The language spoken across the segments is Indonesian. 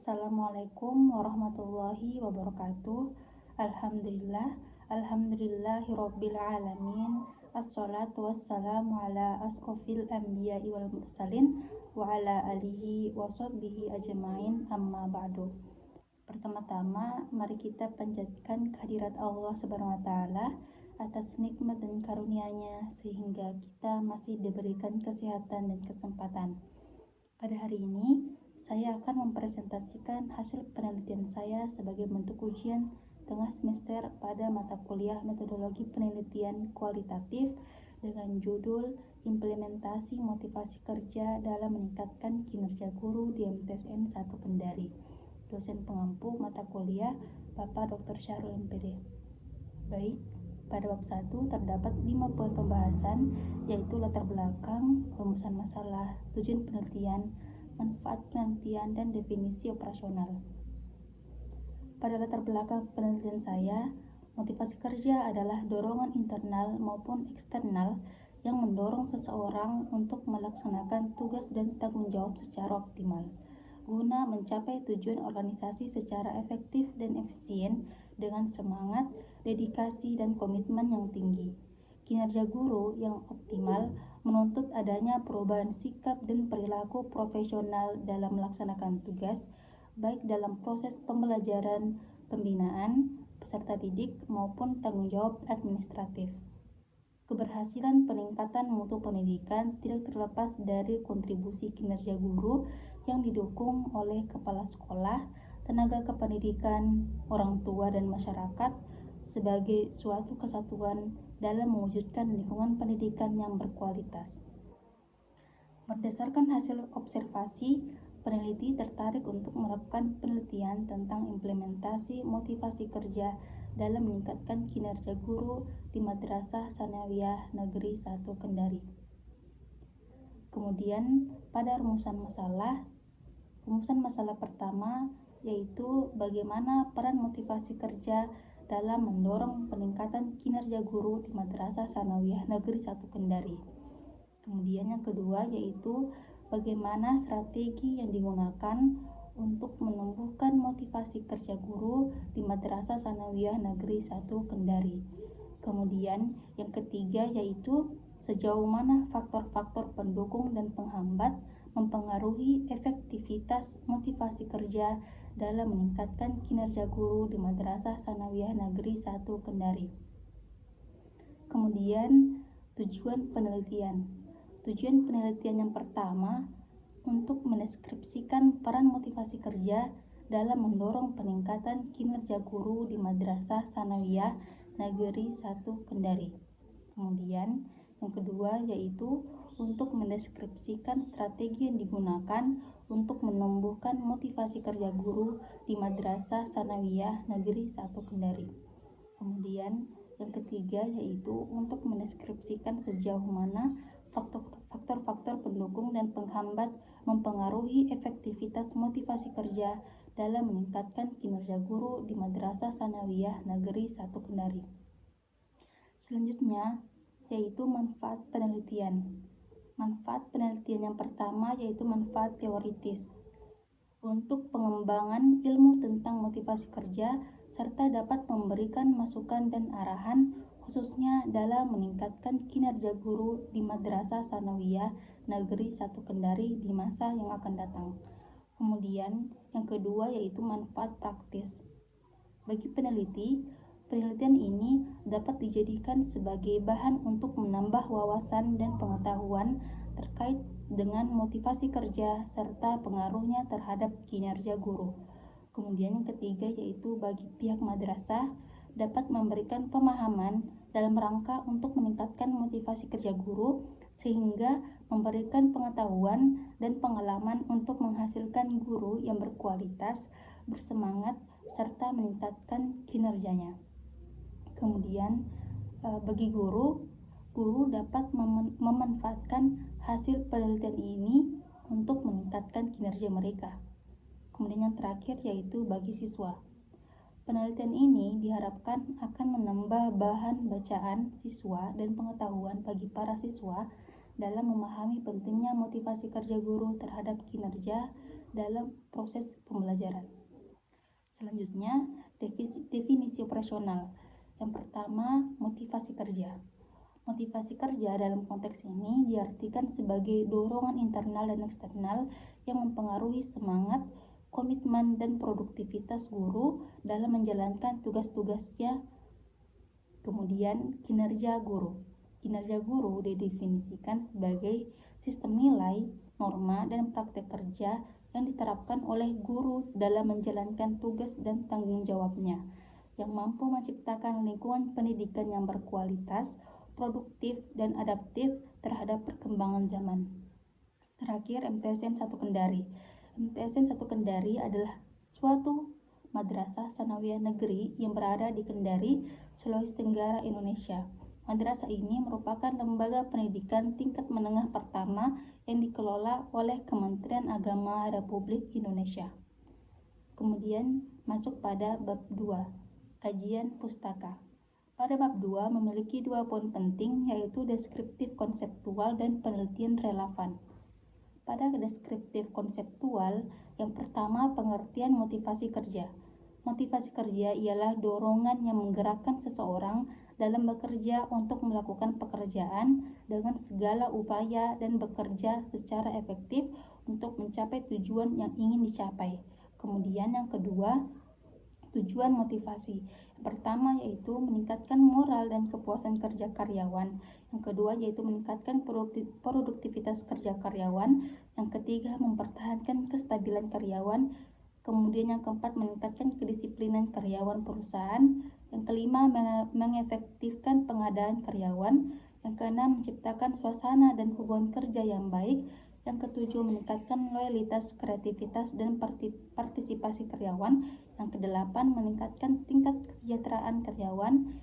Assalamualaikum warahmatullahi wabarakatuh. Alhamdulillahirabbil alamin. Assalatu wassalamu ala asrofil anbiya'i wal mursalin wa ala alihi wa sahbihi ajma'in, amma ba'du. Pertama-tama, mari kita panjatkan kehadirat Allah Subhanahu wa taala atas nikmat dan karunia-Nya sehingga kita masih diberikan kesehatan dan kesempatan. Pada hari ini, saya akan mempresentasikan hasil penelitian saya sebagai bentuk ujian tengah semester pada mata kuliah metodologi penelitian kualitatif dengan judul Implementasi Motivasi Kerja dalam Meningkatkan Kinerja Guru di MTSN 1 Kendari. Dosen pengampu mata kuliah Bapak Dr. Syahrul MPD. Baik, pada bab 1 terdapat 5 poin pembahasan, yaitu latar belakang, rumusan masalah, tujuan penelitian, manfaat penelitian, dan definisi operasional. Pada latar belakang penelitian saya, motivasi kerja adalah dorongan internal maupun eksternal yang mendorong seseorang untuk melaksanakan tugas dan tanggung jawab secara optimal, guna mencapai tujuan organisasi secara efektif dan efisien dengan semangat, dedikasi, dan komitmen yang tinggi. Kinerja guru yang optimal menuntut adanya perubahan sikap dan perilaku profesional dalam melaksanakan tugas, baik dalam proses pembelajaran, pembinaan, peserta didik, maupun tanggung jawab administratif. Keberhasilan peningkatan mutu pendidikan tidak terlepas dari kontribusi kinerja guru yang didukung oleh kepala sekolah, tenaga kependidikan, orang tua, dan masyarakat sebagai suatu kesatuan dalam mewujudkan lingkungan pendidikan yang berkualitas. Berdasarkan hasil observasi, peneliti tertarik untuk melakukan penelitian tentang implementasi motivasi kerja dalam meningkatkan kinerja guru di Madrasah Tsanawiyah Negeri 1 Kendari. Kemudian pada rumusan masalah pertama yaitu bagaimana peran motivasi kerja dalam mendorong peningkatan kinerja guru di Madrasah Tsanawiyah Negeri 1 Kendari. Kemudian yang kedua yaitu bagaimana strategi yang digunakan untuk menumbuhkan motivasi kerja guru di Madrasah Tsanawiyah Negeri 1 Kendari. Kemudian yang ketiga yaitu sejauh mana faktor-faktor pendukung dan penghambat mempengaruhi efektivitas motivasi kerja dalam meningkatkan kinerja guru di Madrasah Tsanawiyah Negeri 1 Kendari. Kemudian tujuan penelitian. Tujuan penelitian yang pertama untuk mendeskripsikan peran motivasi kerja dalam mendorong peningkatan kinerja guru di Madrasah Tsanawiyah Negeri 1 Kendari. Kemudian yang kedua yaitu untuk mendeskripsikan strategi yang digunakan untuk menumbuhkan motivasi kerja guru di Madrasah Tsanawiyah Negeri 1 Kendari. Kemudian yang ketiga yaitu untuk mendeskripsikan sejauh mana faktor-faktor pendukung dan penghambat mempengaruhi efektivitas motivasi kerja dalam meningkatkan kinerja guru di Madrasah Tsanawiyah Negeri 1 Kendari. Selanjutnya yaitu manfaat penelitian. Manfaat penelitian yang pertama yaitu manfaat teoritis untuk pengembangan ilmu tentang motivasi kerja serta dapat memberikan masukan dan arahan khususnya dalam meningkatkan kinerja guru di Madrasah Tsanawiyah Negeri 1 Kendari di masa yang akan datang. Kemudian yang kedua yaitu manfaat praktis. Bagi peneliti, penelitian ini dapat dijadikan sebagai bahan untuk menambah wawasan dan pengetahuan terkait dengan motivasi kerja serta pengaruhnya terhadap kinerja guru. Kemudian yang ketiga yaitu bagi pihak madrasah dapat memberikan pemahaman dalam rangka untuk meningkatkan motivasi kerja guru sehingga memberikan pengetahuan dan pengalaman untuk menghasilkan guru yang berkualitas, bersemangat, serta meningkatkan kinerjanya. Kemudian bagi guru dapat memanfaatkan hasil penelitian ini untuk meningkatkan kinerja mereka. Kemudian yang terakhir yaitu bagi siswa. Penelitian ini diharapkan akan menambah bahan bacaan siswa dan pengetahuan bagi para siswa dalam memahami pentingnya motivasi kerja guru terhadap kinerja dalam proses pembelajaran. Selanjutnya, definisi operasional. Yang pertama, motivasi kerja. Motivasi kerja dalam konteks ini diartikan sebagai dorongan internal dan eksternal yang mempengaruhi semangat, komitmen, dan produktivitas guru dalam menjalankan tugas-tugasnya. Kemudian, kinerja guru. Kinerja guru didefinisikan sebagai sistem nilai, norma, dan praktek kerja yang diterapkan oleh guru dalam menjalankan tugas dan tanggung jawabnya, yang mampu menciptakan lingkungan pendidikan yang berkualitas, produktif, dan adaptif terhadap perkembangan zaman. Terakhir, MTSN 1 Kendari. MTSN 1 Kendari adalah suatu madrasah sanawiyah negeri yang berada di Kendari, Sulawesi Tenggara, Indonesia. Madrasah ini merupakan lembaga pendidikan tingkat menengah pertama yang dikelola oleh Kementerian Agama Republik Indonesia. Kemudian masuk pada bab 2, kajian pustaka. Pada bab 2 memiliki 2 poin penting, yaitu deskriptif konseptual dan penelitian relevan. Pada deskriptif konseptual, yang pertama pengertian motivasi kerja. Motivasi kerja ialah dorongan yang menggerakkan seseorang dalam bekerja untuk melakukan pekerjaan dengan segala upaya dan bekerja secara efektif untuk mencapai tujuan yang ingin dicapai. Kemudian yang kedua, tujuan motivasi. Yang pertama yaitu meningkatkan moral dan kepuasan kerja karyawan. Yang kedua yaitu meningkatkan produktivitas kerja karyawan. Yang ketiga mempertahankan kestabilan karyawan. Kemudian yang keempat meningkatkan kedisiplinan karyawan perusahaan. Yang kelima mengefektifkan pengadaan karyawan. Yang keenam menciptakan suasana dan hubungan kerja yang baik. Yang ketujuh meningkatkan loyalitas, kreativitas, dan partisipasi karyawan. Yang kedelapan meningkatkan tingkat kesejahteraan karyawan.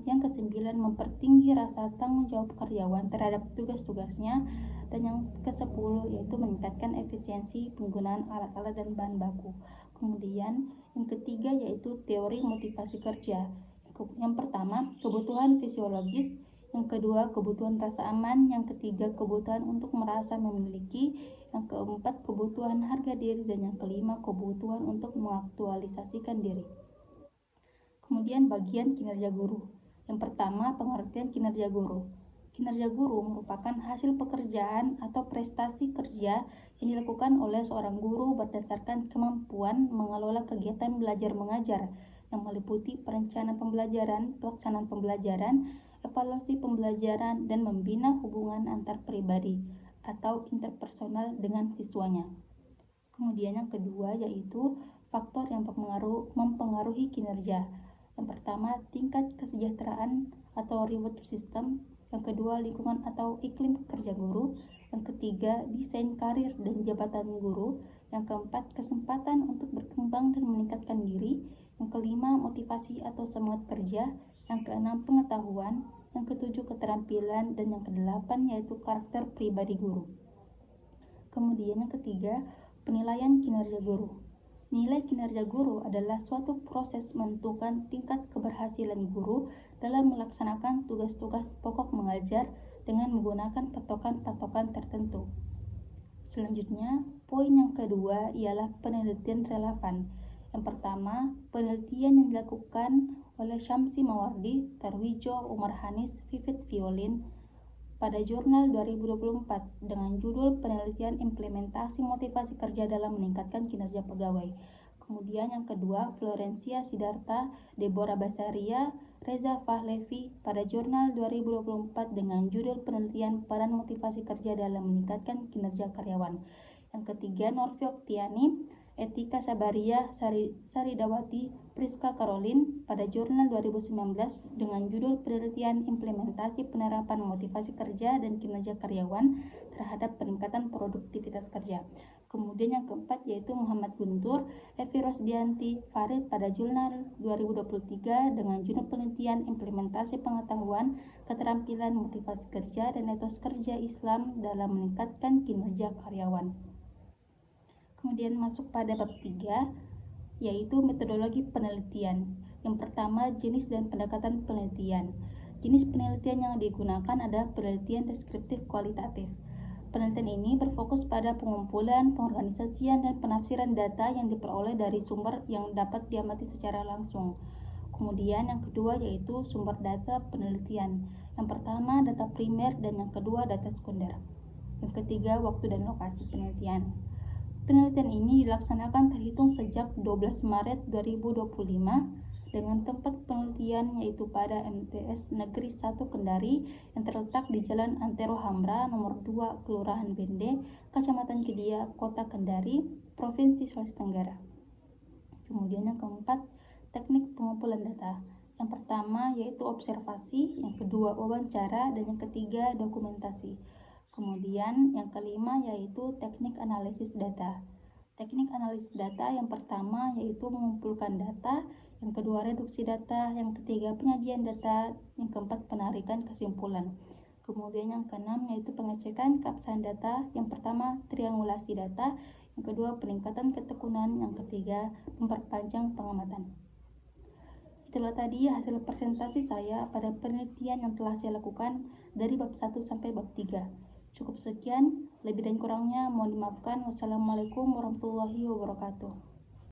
Yang kesembilan mempertinggi rasa tanggung jawab karyawan terhadap tugas-tugasnya. Dan yang ke-10 yaitu meningkatkan efisiensi penggunaan alat-alat dan bahan baku. Kemudian yang ketiga yaitu teori motivasi kerja. Yang pertama, kebutuhan fisiologis. Yang kedua, kebutuhan rasa aman. Yang ketiga, kebutuhan untuk merasa memiliki. Yang keempat, kebutuhan harga diri. Dan yang kelima, kebutuhan untuk mengaktualisasikan diri. Kemudian bagian kinerja guru. Yang pertama, pengertian kinerja guru. Kinerja guru merupakan hasil pekerjaan atau prestasi kerja yang dilakukan oleh seorang guru berdasarkan kemampuan mengelola kegiatan belajar mengajar yang meliputi perencanaan pembelajaran, pelaksanaan pembelajaran, evaluasi pembelajaran, dan membina hubungan antar pribadi atau interpersonal dengan siswanya. Kemudian yang kedua yaitu faktor yang mempengaruhi kinerja. Yang pertama, tingkat kesejahteraan atau reward system. Yang kedua, lingkungan atau iklim kerja guru. Yang ketiga, desain karir dan jabatan guru. Yang keempat, kesempatan untuk berkembang dan meningkatkan diri. Yang kelima, motivasi atau semangat kerja. Yang keenam, pengetahuan. Yang ketujuh, keterampilan. Dan yang kedelapan yaitu karakter pribadi guru. Kemudian yang ketiga, penilaian kinerja guru. Nilai kinerja guru adalah suatu proses menentukan tingkat keberhasilan guru dalam melaksanakan tugas-tugas pokok mengajar dengan menggunakan patokan-patokan tertentu. Selanjutnya, poin yang kedua ialah penelitian relevan. Yang pertama, penelitian yang dilakukan oleh Syamsi Mawardi, Tarwijo, Umar Hanis, Vivit Violin pada jurnal 2024 dengan judul Penelitian Implementasi Motivasi Kerja dalam Meningkatkan Kinerja Pegawai. Kemudian yang kedua, Florencia Sidarta, Deborah Basaria, Reza Fahlevi pada jurnal 2024 dengan judul Penelitian Peran Motivasi Kerja dalam Meningkatkan Kinerja Karyawan. Yang ketiga, Norvi Oktiani, Etika Sabaria Saridawati, Priska Karolin pada jurnal 2019 dengan judul Penelitian Implementasi Penerapan Motivasi Kerja dan Kinerja Karyawan terhadap Peningkatan Produktivitas Kerja. Kemudian yang keempat yaitu Muhammad Guntur, Evi Rosdianti, Farid pada jurnal 2023 dengan judul Penelitian Implementasi Pengetahuan, Keterampilan, Motivasi Kerja, dan Etos Kerja Islam dalam Meningkatkan Kinerja Karyawan. Kemudian masuk pada bab 3 yaitu metodologi penelitian. Yang pertama, jenis dan pendekatan penelitian. Jenis penelitian yang digunakan adalah penelitian deskriptif kualitatif. Penelitian ini berfokus pada pengumpulan, pengorganisasian, dan penafsiran data yang diperoleh dari sumber yang dapat diamati secara langsung. Kemudian yang kedua yaitu sumber data penelitian. Yang pertama data primer dan yang kedua data sekunder. Yang ketiga waktu dan lokasi penelitian. Penelitian ini dilaksanakan terhitung sejak 12 Maret 2025 dengan tempat penelitian yaitu pada MTS Negeri 1 Kendari yang terletak di Jalan Antero Hamra nomor 2 Kelurahan Bende, Kecamatan Kedia, Kota Kendari, Provinsi Sulawesi Tenggara. Kemudian yang keempat, teknik pengumpulan data. Yang pertama yaitu observasi, yang kedua wawancara, dan yang ketiga dokumentasi. Kemudian yang kelima yaitu teknik analisis data. Teknik analisis data yang pertama yaitu mengumpulkan data, yang kedua reduksi data, yang ketiga penyajian data, yang keempat penarikan kesimpulan. Kemudian yang keenam yaitu pengecekan keabsahan data, yang pertama triangulasi data, yang kedua peningkatan ketekunan, yang ketiga memperpanjang pengamatan. Itulah tadi hasil presentasi saya pada penelitian yang telah saya lakukan dari bab 1 sampai bab 3. Cukup sekian, lebih dan kurangnya mohon dimaafkan. Wassalamualaikum warahmatullahi wabarakatuh.